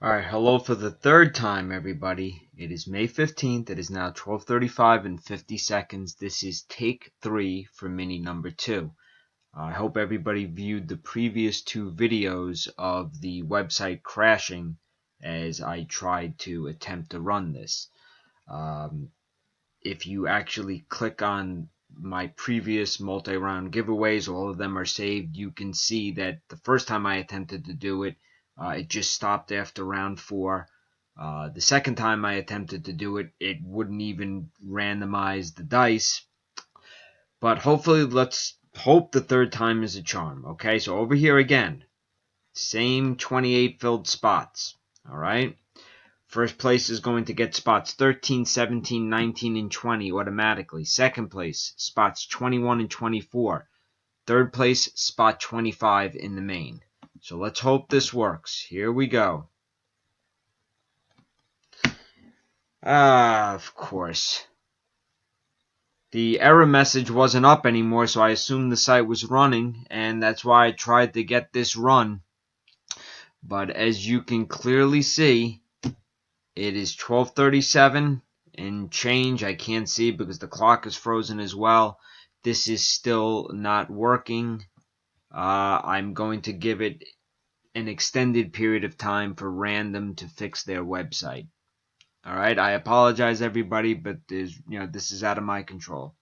Alright, hello for the third time, everybody. It is May 15th. It is now 12:35 and 50 seconds. This is take 3 for mini number 2. I hope everybody viewed the previous two videos of the website crashing as I tried to attempt to run this. If you actually click on my previous multi-round giveaways, all of them are saved. You can see that the first time I attempted to do it, it just stopped after round 4. The second time I attempted to do it, it wouldn't even randomize the dice. But hopefully, let's hope the third time is a charm. Okay, so over here again, same 28 filled spots. All right. First place is going to get spots 13, 17, 19, and 20 automatically. Second place, spots 21 and 24. Third place, spot 25 in the main. So let's hope this works. Here we go. Of course. The error message wasn't up anymore, so I assumed the site was running, and that's why I tried to get this run. But as you can clearly see, it is 12:37 and change. I can't see because the clock is frozen as well. This is still not working. I'm going to give it an extended period of time for Random to fix their website. All right, I apologize, everybody, but this is out of my control.